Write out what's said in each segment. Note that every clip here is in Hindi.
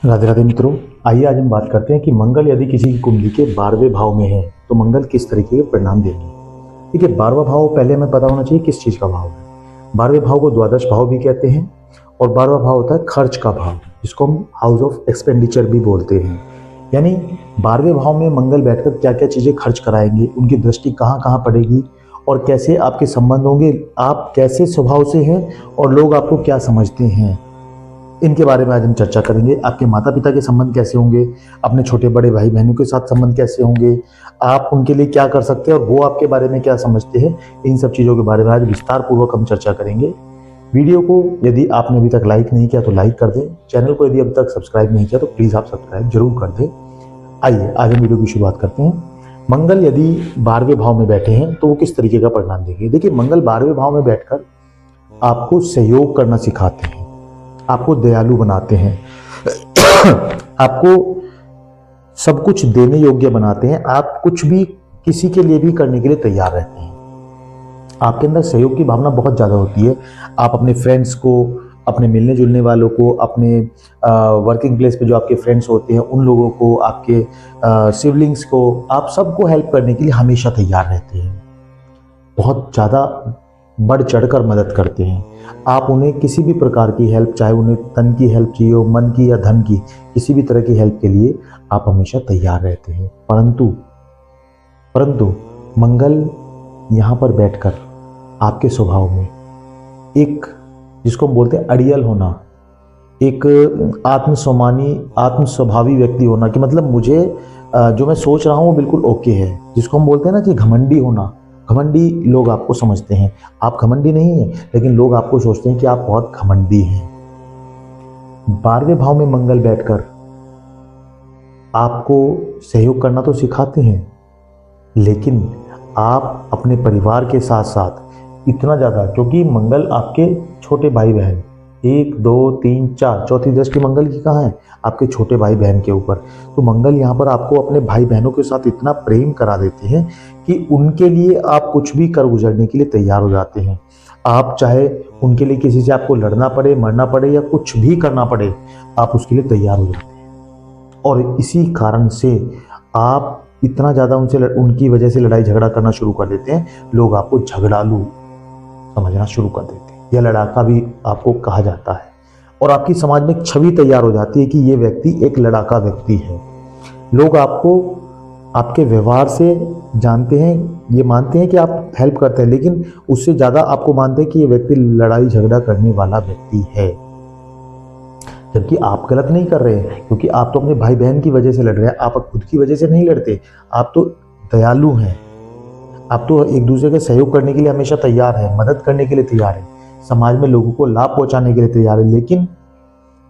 राधे राधे मित्रों, आइए आज हम बात करते हैं कि मंगल यदि किसी की कुंडली के 12वें भाव में है तो मंगल किस तरीके के परिणाम देंगे। देखिए, 12वां भाव पहले हमें पता होना चाहिए किस चीज का भाव है। 12वें भाव को द्वादश भाव भी कहते हैं और 12वां भाव होता है खर्च का भाव, जिसको हम हाउस ऑफ एक्सपेंडिचर भी बोलते हैं। यानी 12वें भाव में मंगल बैठकर क्या क्या चीजें खर्च कराएंगे, उनकी दृष्टि कहाँ कहाँ पड़ेगी और कैसे आपके संबंध होंगे, आप कैसे स्वभाव से हैं और लोग आपको क्या समझते हैं, इनके बारे में आज हम चर्चा करेंगे। आपके माता पिता के संबंध कैसे होंगे, अपने छोटे बड़े भाई बहनों के साथ संबंध कैसे होंगे, आप उनके लिए क्या कर सकते हैं और वो आपके बारे में क्या समझते हैं, इन सब चीज़ों के बारे में आज विस्तार पूर्वक हम चर्चा करेंगे। वीडियो को यदि आपने अभी तक लाइक नहीं किया तो लाइक कर दें, चैनल को यदि अभी तक सब्सक्राइब नहीं किया तो प्लीज़ आप सब्सक्राइब जरूर कर दें। आइए आज हम वीडियो की शुरुआत करते हैं। मंगल यदि 12वें भाव में बैठे हैं तो वो किस तरीके का परिणाम देंगे। देखिए, मंगल 12वें भाव में बैठकर आपको सहयोग करना सिखाते हैं, आपको दयालु बनाते हैं, आपको सब कुछ देने योग्य बनाते हैं, आप कुछ भी किसी के लिए भी करने के लिए तैयार रहते हैं। आपके अंदर सहयोग की भावना बहुत ज़्यादा होती है। आप अपने फ्रेंड्स को, अपने मिलने जुलने वालों को, अपने वर्किंग प्लेस पे जो आपके फ्रेंड्स होते हैं उन लोगों को, आपके सिबलिंग्स को, आप सबको हेल्प करने के लिए हमेशा तैयार रहते हैं। बहुत ज़्यादा बढ़ चढ़कर मदद करते हैं। आप उन्हें किसी भी प्रकार की हेल्प, चाहे उन्हें तन की हेल्प चाहिए हो, मन की या धन की, किसी भी तरह की हेल्प के लिए आप हमेशा तैयार रहते हैं। परंतु मंगल यहाँ पर बैठकर आपके स्वभाव में एक, जिसको हम बोलते हैं अड़ियल होना, एक आत्मस्वमानी, आत्मस्वभावी व्यक्ति होना, कि मतलब मुझे जो मैं सोच रहा हूँ वो बिल्कुल ओके है, जिसको हम बोलते हैं ना कि घमंडी होना। घमंडी लोग आपको समझते हैं, आप घमंडी नहीं हैं, लेकिन लोग आपको सोचते हैं कि आप बहुत घमंडी हैं। 12वें भाव में मंगल बैठकर आपको सहयोग करना तो सिखाते हैं, लेकिन आप अपने परिवार के साथ साथ इतना ज़्यादा, क्योंकि मंगल आपके छोटे भाई बहन, 1 2 3 4, चौथी दृष्टि मंगल की कहाँ है, आपके छोटे भाई बहन के ऊपर। तो मंगल यहाँ पर आपको अपने भाई बहनों के साथ इतना प्रेम करा देते हैं कि उनके लिए आप कुछ भी कर गुजरने के लिए तैयार हो जाते हैं। आप चाहे उनके लिए किसी से आपको लड़ना पड़े, मरना पड़े या कुछ भी करना पड़े, आप उसके लिए तैयार हो जाते हैं। और इसी कारण से आप इतना ज़्यादा उनकी वजह से लड़ाई झगड़ा करना शुरू कर देते हैं। लोग आपको झगड़ालू समझना शुरू कर देते हैं, या लड़ाका भी आपको कहा जाता है। और आपकी समाज में एक छवि तैयार हो जाती है कि ये व्यक्ति एक लड़ाका व्यक्ति है। लोग आपको आपके व्यवहार से जानते हैं, ये मानते हैं कि आप हेल्प करते हैं, लेकिन उससे ज़्यादा आपको मानते हैं कि ये व्यक्ति लड़ाई झगड़ा करने वाला व्यक्ति है। जबकि आप गलत नहीं कर रहे हैं, क्योंकि आप तो अपने भाई बहन की वजह से लड़ रहे हैं, आप खुद की वजह से नहीं लड़ते। आप तो दयालु हैं, आप तो एक दूसरे का सहयोग करने के लिए हमेशा तैयार है, मदद करने के लिए तैयार है, समाज में लोगों को लाभ पहुंचाने के लिए तैयार है, लेकिन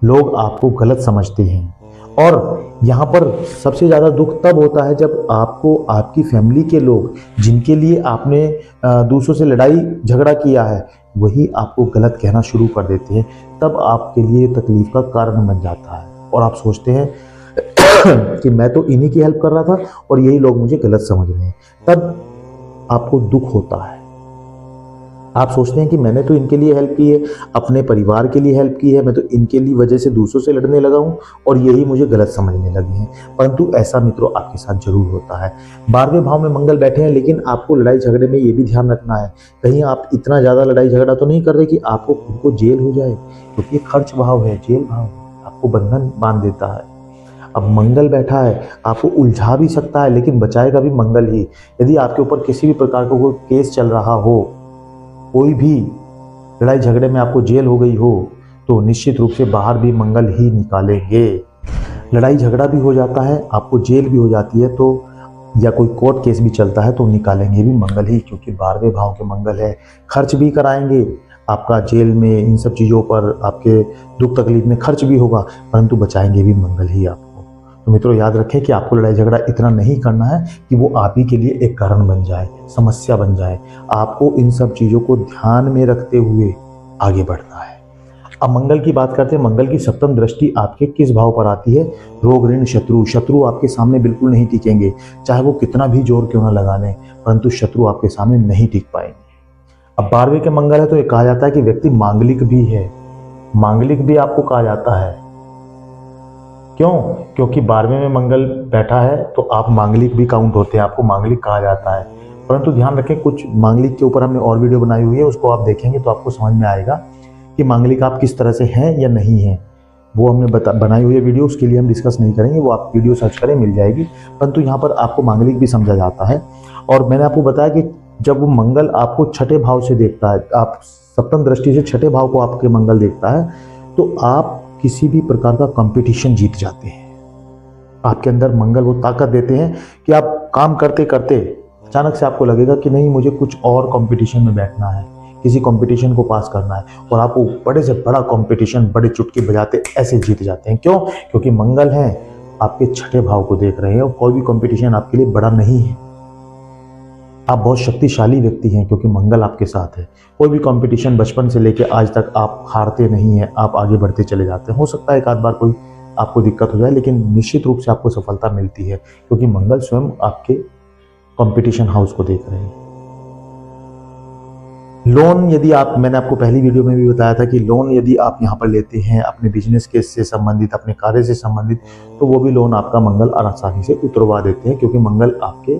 लोग आपको गलत समझते हैं। और यहाँ पर सबसे ज़्यादा दुख तब होता है जब आपको आपकी फैमिली के लोग, जिनके लिए आपने दूसरों से लड़ाई झगड़ा किया है, वही आपको गलत कहना शुरू कर देते हैं। तब आपके लिए तकलीफ का कारण बन जाता है और आप सोचते हैं कि मैं तो इन्हीं की हेल्प कर रहा था और यही लोग मुझे गलत समझ रहे हैं। तब आपको दुख होता है। आप सोचते हैं कि मैंने तो इनके लिए हेल्प की है, अपने परिवार के लिए हेल्प की है, मैं तो इनके लिए वजह से दूसरों से लड़ने लगा हूं और यही मुझे गलत समझने लगे हैं। परंतु ऐसा मित्रों आपके साथ जरूर होता है। 12वें भाव में मंगल बैठे हैं, लेकिन आपको लड़ाई झगड़े में ये भी ध्यान रखना है, कहीं आप इतना ज़्यादा लड़ाई झगड़ा तो नहीं कर रहे कि आपको खुद को जेल हो जाए, क्योंकि ये खर्च भाव है, जेल भाव आपको बंधन बांध देता है। अब मंगल बैठा है, आपको उलझा भी सकता है, लेकिन बचाएगा भी मंगल ही। यदि आपके ऊपर किसी भी प्रकार का कोई केस चल रहा हो, कोई भी लड़ाई झगड़े में आपको जेल हो गई हो, तो निश्चित रूप से बाहर भी मंगल ही निकालेंगे। लड़ाई झगड़ा भी हो जाता है, आपको जेल भी हो जाती है, तो या कोई कोर्ट केस भी चलता है तो निकालेंगे भी मंगल ही, क्योंकि 12वें भाव के मंगल है। खर्च भी कराएंगे आपका, जेल में इन सब चीज़ों पर आपके दुख तकलीफ में खर्च भी होगा, परंतु बचाएंगे भी मंगल ही आपको। तो मित्रों याद रखें कि आपको लड़ाई झगड़ा इतना नहीं करना है कि वो आप ही के लिए एक कारण बन जाए, समस्या बन जाए। आपको इन सब चीज़ों को ध्यान में रखते हुए आगे बढ़ना है। अब मंगल की बात करते हैं। मंगल की सप्तम दृष्टि आपके किस भाव पर आती है? रोग, ऋण, शत्रु। शत्रु आपके सामने बिल्कुल नहीं टिकेंगे, चाहे वो कितना भी जोर क्यों ना लगा लें, परंतु शत्रु आपके सामने नहीं टिक पाएंगे। अब 12वें के मंगल है तो ये कहा जाता है कि व्यक्ति मांगलिक भी है, मांगलिक भी आपको कहा जाता है। क्यों? क्योंकि 12वें में मंगल बैठा है तो आप मांगलिक भी काउंट होते हैं, आपको मांगलिक कहा जाता है। परंतु ध्यान रखें, कुछ मांगलिक के ऊपर हमने और वीडियो बनाई हुई है, उसको आप देखेंगे तो आपको समझ में आएगा कि मांगलिक आप किस तरह से हैं या नहीं हैं। वो हमने बनाई हुई है वीडियो, उसके लिए हम डिस्कस नहीं करेंगे, वो आप वीडियो सर्च करें मिल जाएगी। परंतु यहाँ पर आपको मांगलिक भी समझा जाता है। और मैंने आपको बताया कि जब वो मंगल आपको छठे भाव से देखता है, आप सप्तम दृष्टि से छठे भाव को आपके मंगल देखता है, तो आप किसी भी प्रकार का कंपटीशन जीत जाते हैं। आपके अंदर मंगल वो ताकत देते हैं कि आप काम करते करते अचानक से आपको लगेगा कि नहीं, मुझे कुछ और कंपटीशन में बैठना है, किसी कंपटीशन को पास करना है, और आप वो बड़े से बड़ा कंपटीशन बड़े चुटकी बजाते ऐसे जीत जाते हैं। क्यों? क्योंकि मंगल है आपके छठे भाव को देख रहे हैं और कोई भी कंपटीशन आपके लिए बड़ा नहीं है। आप बहुत शक्तिशाली व्यक्ति हैं क्योंकि मंगल आपके साथ है। कोई भी कंपटीशन बचपन से लेकर आज तक आप हारते नहीं हैं, आप आगे बढ़ते चले जाते हैं। हो सकता है एक आध बार कोई आपको दिक्कत हो जाए, लेकिन निश्चित रूप से आपको सफलता मिलती है क्योंकि मंगल स्वयं आपके कंपटीशन हाउस को देख रहे हैं। लोन यदि आप, मैंने आपको पहली वीडियो में भी बताया था कि लोन यदि आप यहाँ पर लेते हैं अपने बिजनेस केस से संबंधित, अपने कार्य से संबंधित, तो वो भी लोन आपका मंगल आसानी से उतरवा देते हैं क्योंकि मंगल आपके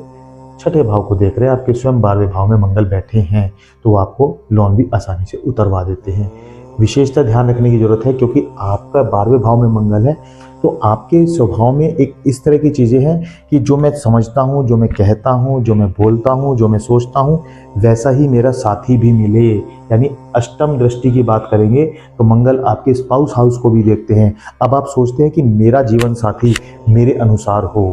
छठे भाव को देख रहे हैं, आपके स्वयं 12वें भाव में मंगल बैठे हैं, तो आपको लोन भी आसानी से उतरवा देते हैं। विशेषता ध्यान रखने की जरूरत है क्योंकि आपका 12वें भाव में मंगल है, तो आपके स्वभाव में एक इस तरह की चीज़ें हैं कि जो मैं समझता हूँ, जो मैं कहता हूँ, जो मैं बोलता हूँ, जो मैं सोचता हूँ, वैसा ही मेरा साथी भी मिले। यानी अष्टम दृष्टि की बात करेंगे तो मंगल आपके स्पाउस हाउस को भी देखते हैं। अब आप सोचते हैं कि मेरा जीवन साथी मेरे अनुसार हो,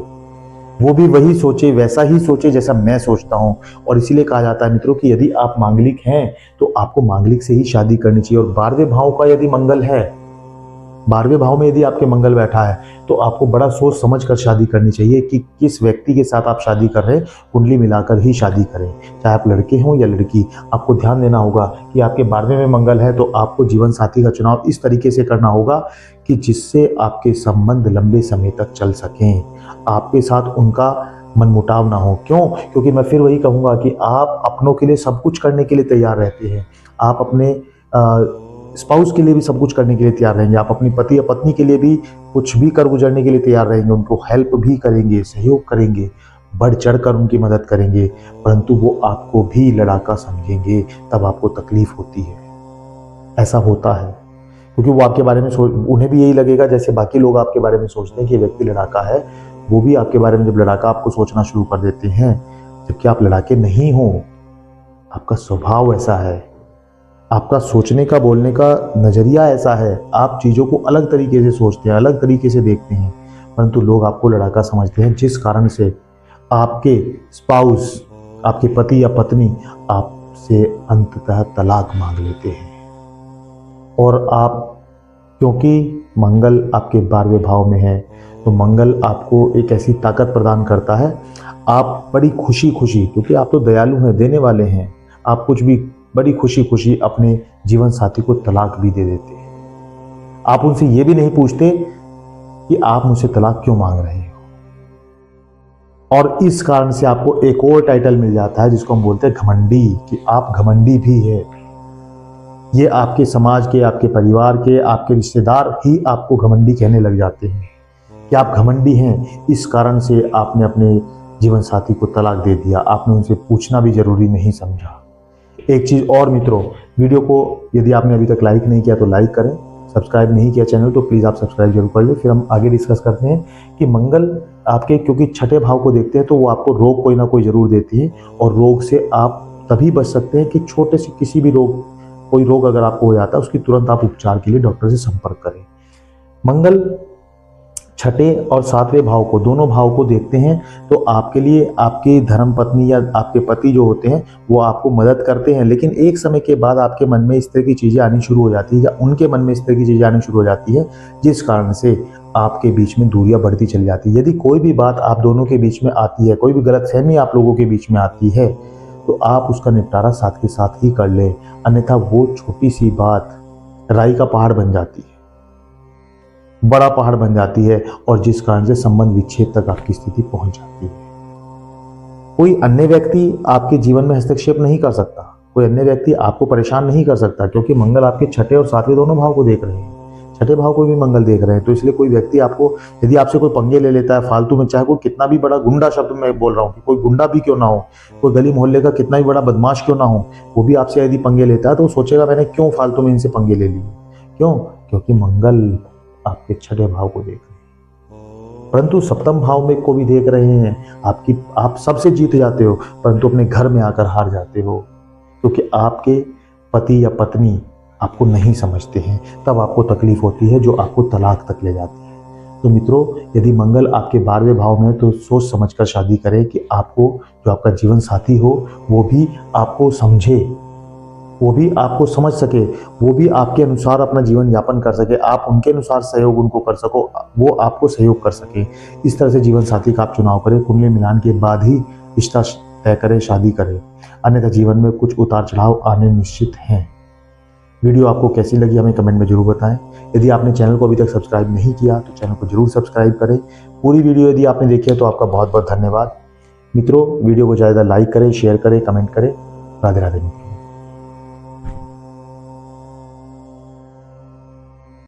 वो भी वही सोचे, वैसा ही सोचे जैसा मैं सोचता हूँ। और इसीलिए कहा जाता है मित्रों कि यदि आप मांगलिक हैं तो आपको मांगलिक से ही शादी करनी चाहिए। और 12वें भाव का यदि मंगल है, 12वें भाव में यदि आपके मंगल बैठा है, तो आपको बड़ा सोच समझ कर शादी करनी चाहिए कि किस व्यक्ति के साथ आप शादी कर रहे हैं। कुंडली मिलाकर ही शादी करें, चाहे आप लड़के हों या लड़की। आपको ध्यान देना होगा कि आपके 12वें में मंगल है, तो आपको जीवन साथी का चुनाव इस तरीके से करना होगा कि जिससे आपके संबंध लंबे समय तक चल सकें, आपके साथ उनका मनमुटाव ना हो। क्यों? क्योंकि मैं फिर वही कहूँगा कि आप अपनों के लिए सब कुछ करने के लिए तैयार रहते हैं, आप अपने स्पाउस के लिए भी सब कुछ करने के लिए तैयार रहेंगे, आप अपनी पति या पत्नी के लिए भी कुछ भी कर गुजरने के लिए तैयार रहेंगे, उनको हेल्प भी करेंगे, सहयोग करेंगे, बढ़ चढ़ कर उनकी मदद करेंगे। परंतु वो आपको भी लड़ाका समझेंगे, तब आपको तकलीफ होती है। ऐसा होता है क्योंकि वो आपके बारे में उन्हें भी यही लगेगा जैसे बाकी लोग आपके बारे में सोचते हैं कि व्यक्ति लड़ाका है, वो भी आपके बारे में जब लड़ाका आपको सोचना शुरू कर देते हैं, जबकि आप लड़ाके नहीं हो। आपका स्वभाव ऐसा है, आपका सोचने का, बोलने का नजरिया ऐसा है, आप चीज़ों को अलग तरीके से सोचते हैं, अलग तरीके से देखते हैं, परंतु लोग आपको लड़ाका समझते हैं, जिस कारण से आपके स्पाउस, आपके पति या पत्नी आपसे अंततः तलाक मांग लेते हैं। और आप, क्योंकि मंगल आपके 12वें भाव में है, तो मंगल आपको एक ऐसी ताकत प्रदान करता है, आप बड़ी खुशी खुशी, क्योंकि आप तो दयालु हैं, देने वाले हैं, आप कुछ भी बड़ी खुशी खुशी अपने जीवन साथी को तलाक भी दे देते हैं। आप उनसे ये भी नहीं पूछते कि आप मुझसे तलाक क्यों मांग रहे हो। और इस कारण से आपको एक और टाइटल मिल जाता है जिसको हम बोलते हैं घमंडी, कि आप घमंडी भी है। ये आपके समाज के, आपके परिवार के, आपके रिश्तेदार ही आपको घमंडी कहने लग जाते हैं कि आप घमंडी हैं। इस कारण से आपने अपने जीवन साथी को तलाक दे दिया, आपने उनसे पूछना भी जरूरी नहीं समझा। एक चीज़ और मित्रों, वीडियो को यदि आपने अभी तक लाइक नहीं किया तो लाइक करें, सब्सक्राइब नहीं किया चैनल तो प्लीज़ आप सब्सक्राइब जरूर कर लें। फिर हम आगे डिस्कस करते हैं कि मंगल आपके, क्योंकि छठे भाव को देखते हैं, तो वो आपको रोग कोई ना कोई जरूर देती है, और रोग से आप तभी बच सकते हैं कि छोटे से किसी भी रोग, कोई रोग अगर आपको हो जाता है, उसकी तुरंत आप उपचार के लिए डॉक्टर से संपर्क करें। मंगल छठे और 7वें भाव को, दोनों भाव को देखते हैं, तो आपके लिए आपकी धर्मपत्नी या आपके पति जो होते हैं वो आपको मदद करते हैं, लेकिन एक समय के बाद आपके मन में इस तरह की चीज़ें आनी शुरू हो जाती है, या उनके मन में इस तरह की चीज़ें आनी शुरू हो जाती है, जिस कारण से आपके बीच में दूरियां बढ़ती चली जाती है। यदि कोई भी बात आप दोनों के बीच में आती है, कोई भी गलतफहमी आप लोगों के बीच में आती है, तो आप उसका निपटारा साथ के साथ ही कर लें, अन्यथा वो छोटी सी बात राई का पहाड़ बन जाती है, बड़ा पहाड़ बन जाती है, और जिस कारण से संबंध विच्छेद तक आपकी स्थिति पहुंच जाती है। कोई अन्य व्यक्ति आपके जीवन में हस्तक्षेप नहीं कर सकता, कोई अन्य व्यक्ति आपको परेशान नहीं कर सकता, क्योंकि मंगल आपके छठे और 7वें दोनों भाव को देख रहे हैं। छठे भाव को भी मंगल देख रहे हैं। तो इसलिए कोई व्यक्ति आपको, यदि आपसे कोई पंगे ले लेता है फालतू में, चाहे कोई कितना भी बड़ा गुंडा, शब्द मैं बोल रहा हूँ कि कोई गुंडा भी क्यों ना हो, कोई गली मोहल्ले का कितना ही बड़ा बदमाश क्यों ना हो, वो भी आपसे यदि पंगे लेता है तो वो सोचेगा मैंने क्यों फालतू में इनसे पंगे ले लिए। क्यों? क्योंकि मंगल आपके छठे भाव को देख रहे हैं। परंतु सप्तम भाव में को भी देख रहे हैं। आप सबसे जीत जाते हो, परंतु अपने घर में आकर हार जाते हो, क्योंकि आपके पति या पत्नी आपको नहीं समझते हैं। तब आपको तकलीफ होती है, जो आपको तलाक तक ले जाती है। तो मित्रों, यदि मंगल आपके 12वें भाव में है तो सोच समझकर शादी करें कि आपको, जो आपका जीवन साथी हो, वो भी आपको समझे, वो भी आपको समझ सके, वो भी आपके अनुसार अपना जीवन यापन कर सके, आप उनके अनुसार सहयोग उनको कर सको, वो आपको सहयोग कर सके। इस तरह से जीवन साथी का आप चुनाव करें। कुंडली मिलान के बाद ही रिश्ता तय करें, शादी करें, अन्यथा जीवन में कुछ उतार चढ़ाव आने निश्चित हैं। वीडियो आपको कैसी लगी हमें कमेंट में जरूर बताएं। यदि आपने चैनल को अभी तक सब्सक्राइब नहीं किया तो चैनल को जरूर सब्सक्राइब करें। पूरी वीडियो यदि आपने देखी है तो आपका बहुत बहुत धन्यवाद। मित्रों, वीडियो को ज़्यादा लाइक करें, शेयर करें, कमेंट करें। राधे राधे।